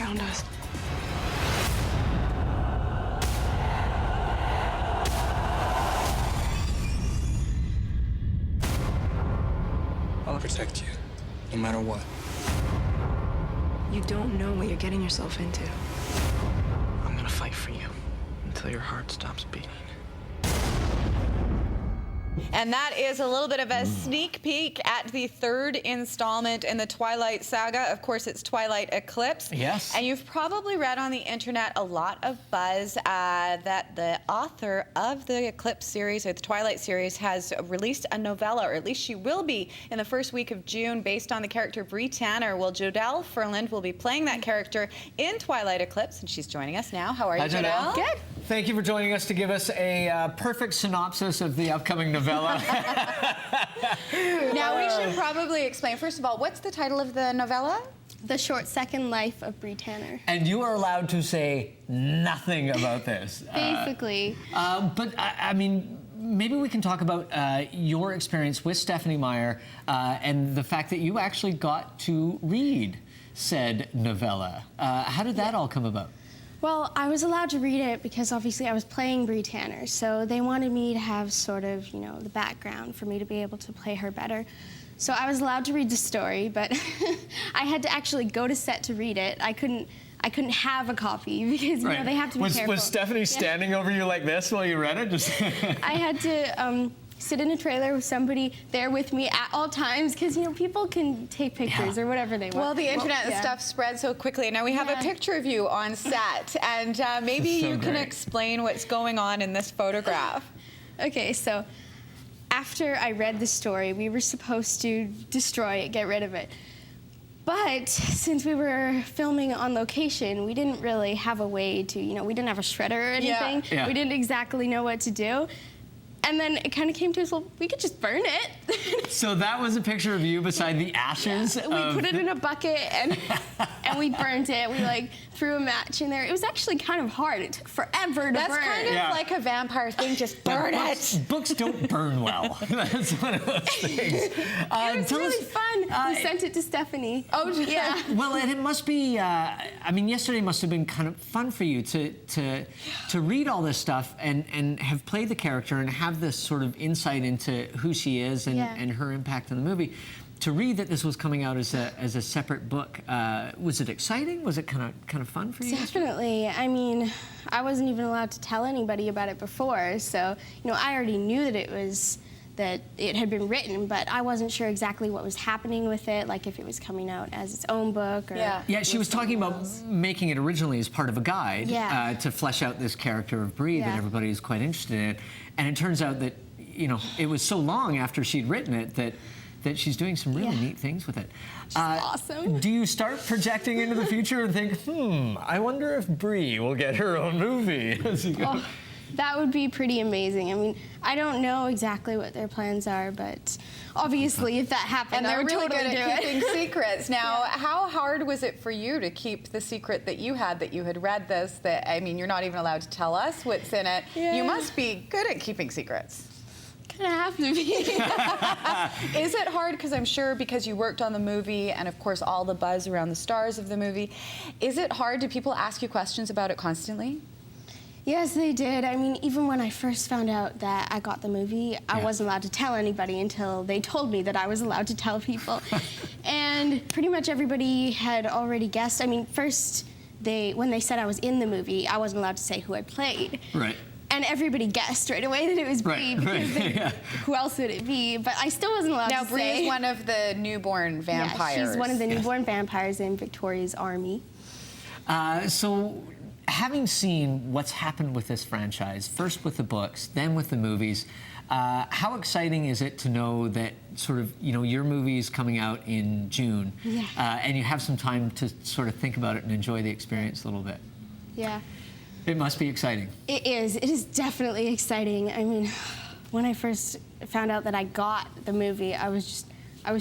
found us. I'll protect you, no matter what. You don't know what you're getting yourself into. I'm gonna fight for you until your heart stops beating. And that is a little bit of a sneak peek at the third installment in the Twilight saga. Of course, it's Twilight Eclipse. Yes. And you've probably read on the internet a lot of buzz that the author of the Eclipse series, or the Twilight series, has released a novella, or at least she will be in the first week of June, based on the character Bree Tanner. Well, Jodelle Ferland will be playing that character in Twilight Eclipse, and she's joining us now. How are you, Jodelle? Good. Thank you for joining us to give us a perfect synopsis of the upcoming novella. Now, we should probably explain, first of all, what's the title of the novella? The Short Second Life of Bree Tanner. And you are allowed to say nothing about this. Basically. But, I mean, maybe we can talk about your experience with Stephenie Meyer and the fact that you actually got to read said novella. How did that all come about? Well, I was allowed to read it because obviously I was playing Bree Tanner, so they wanted me to have sort of, you know, the background for me to be able to play her better. So I was allowed to read the story, but I had to actually go to set to read it. I couldn't have a copy because, you know, they have to be careful. Was Stephenie standing over you like this while you read it? I had to sit in a trailer with somebody there with me at all times because, you know, people can take pictures or whatever they want. Well, the internet and stuff spreads so quickly. Now we have a picture of you on set, and maybe you can explain what's going on in this photograph. Okay, so after I read the story, we were supposed to destroy it, get rid of it. But since we were filming on location, we didn't really have a way to, you know, we didn't have a shredder or anything. We didn't exactly know what to do. And then it kind of came to us, well, we could just burn it. So that was a picture of you beside the ashes? We put it in a bucket and we burnt it. We like threw a match in there. It was actually kind of hard. It took forever to burn. That's kind of like a vampire thing, just burn it. Books don't burn well. That's one of those things. It was really fun. We sent it to Stephenie. Oh, yeah. Well, and it must be, I mean, yesterday must have been kind of fun for you to read all this stuff and have played the character and have this sort of insight into who she is and her impact in the movie. To read that this was coming out as a separate book, was it exciting? Was it kind of fun for you? Definitely. I mean, I wasn't even allowed to tell anybody about it before, so, you know, I already knew that it had been written, but I wasn't sure exactly what was happening with it, like if it was coming out as its own book or... Yeah, she was talking about making it originally as part of a guide to flesh out this character of Bree that everybody is quite interested in. And it turns out that, you know, it was so long after she'd written it that she's doing some really neat things with it. She's awesome. Do you start projecting into the future and think, I wonder if Bree will get her own movie? Oh, that would be pretty amazing. I mean, I don't know exactly what their plans are, but obviously if that happened, I would really totally good at keeping secrets. Now, how hard was it for you to keep the secret that you had read this, that, I mean, you're not even allowed to tell us what's in it. You must be good at keeping secrets. Kind of have to be. Is it hard, because I'm sure because you worked on the movie and of course all the buzz around the stars of the movie, is it hard? Do people ask you questions about it constantly? Yes, they did. I mean, even when I first found out that I got the movie, I wasn't allowed to tell anybody until they told me that I was allowed to tell people. And pretty much everybody had already guessed. I mean, first, when they said I was in the movie, I wasn't allowed to say who I played. Right. And everybody guessed right away that it was Bree, because who else would it be? But I still wasn't allowed to say. Now, Bree is one of the newborn vampires. Yeah, she's one of the newborn vampires in Victoria's army. So, having seen what's happened with this franchise, first with the books, then with the movies, how exciting is it to know that sort of, you know, your movie is coming out in June, and you have some time to sort of think about it and enjoy the experience a little bit? Yeah. It must be exciting. It is. It is definitely exciting. I mean, when I first found out that I got the movie, I was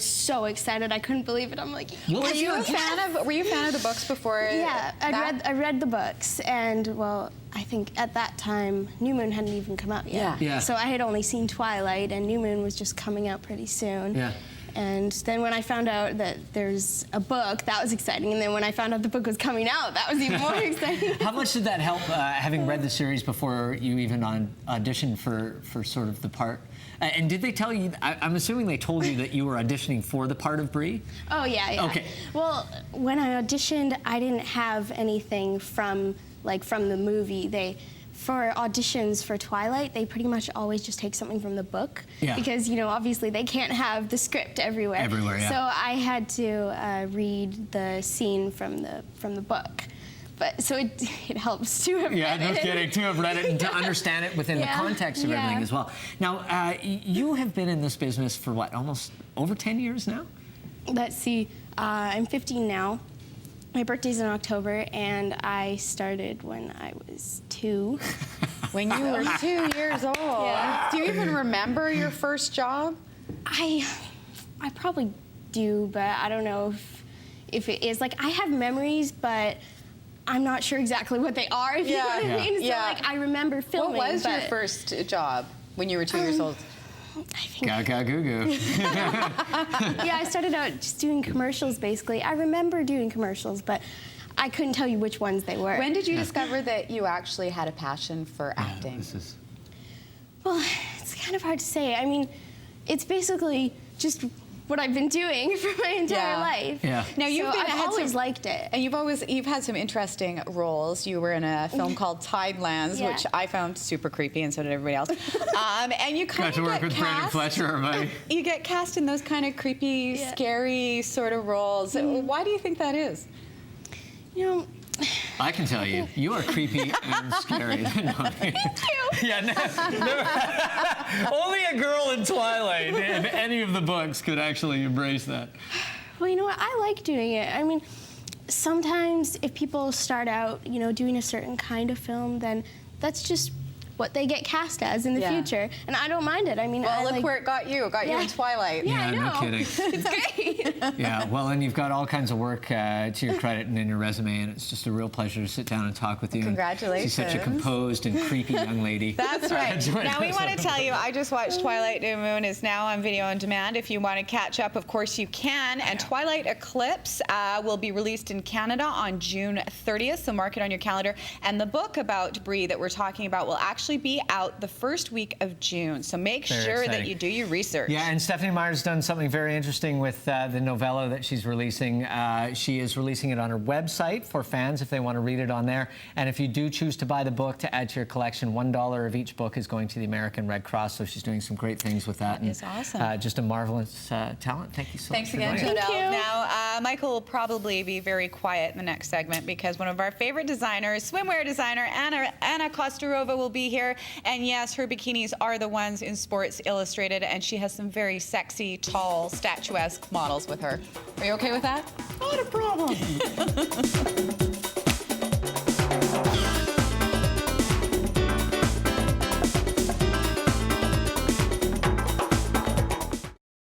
so excited. I couldn't believe it. I'm like, were you a fan of the books before? Yeah, I read the books, and well, I think at that time New Moon hadn't even come out yet. Yeah. So I had only seen Twilight, and New Moon was just coming out pretty soon. Yeah. And then when I found out that there's a book, that was exciting. And then when I found out the book was coming out, that was even more exciting. How much did that help, having read the series before you even auditioned for sort of the part? And did they tell you, I'm assuming they told you that you were auditioning for the part of Bree? Oh, yeah. Okay. Well, when I auditioned, I didn't have anything from the movie. For auditions for Twilight, they pretty much always just take something from the book. Yeah. Because, obviously they can't have the script everywhere. Everywhere, yeah. So I had to read the scene from the book. But so it helps to have read it. Yeah, no kidding, to have read it and to understand it within the context of everything as well. Now, you have been in this business for what, almost over 10 years now? Let's see, I'm 15 now. My birthday's in October, and I started when I was 2. When you were 2 years old. Yeah. Do you even remember your first job? I probably do, but I don't know if it is. I have memories, but I'm not sure exactly what they are, if you know what I mean. So, I remember filming. What was your first job when you were 2 years old? I think. Gaga goo goo. Yeah, I started out just doing commercials, basically. I remember doing commercials, but I couldn't tell you which ones they were. When did you discover that you actually had a passion for acting? Well, it's kind of hard to say. I mean, it's basically just what I've been doing for my entire life. Yeah. Now I've always liked it. And you've had some interesting roles. You were in a film called Tidelands, which I found super creepy, and so did everybody else. And you kind Got to work with Brandon Fletcher, right? You get cast in those kind of creepy, scary sort of roles. Why do you think that is? I can tell you, you are creepy and scary. Thank you. Yeah, never, only a girl in Twilight in any of the books could actually embrace that. Well, you know what? I like doing it. I mean, sometimes if people start out, doing a certain kind of film, then that's just what they get cast as in the future. And I don't mind it. I mean, well, look where it got you. It got you in Twilight. Yeah, I know. No kidding. It's great. Yeah, well, and you've got all kinds of work to your credit and in your resume, and it's just a real pleasure to sit down and talk with you. Congratulations. She's such a composed and creepy young lady. That's right. Now, we want to tell you, I just watched Twilight New Moon is now on video on demand. If you want to catch up, of course you can. And Twilight Eclipse will be released in Canada on June 30th, so mark it on your calendar. And the book about Bree that we're talking about will actually be out the first week of June, so make sure that you do your research. Yeah, and Stephanie Meyer's done something very interesting with the novella that she's releasing. She is releasing it on her website for fans if they want to read it on there. And if you do choose to buy the book to add to your collection, $1 of each book is going to the American Red Cross, so she's doing some great things with that. That is awesome. Just a marvelous talent. Thank you so much. Thanks again, Jodelle. Thank you. Now, Michael will probably be very quiet in the next segment because one of our favorite designers, swimwear designer Anna Kostarova, will be here. And yes, her bikinis are the ones in Sports Illustrated, and she has some very sexy, tall, statuesque models with her. Are you okay with that? Not a problem.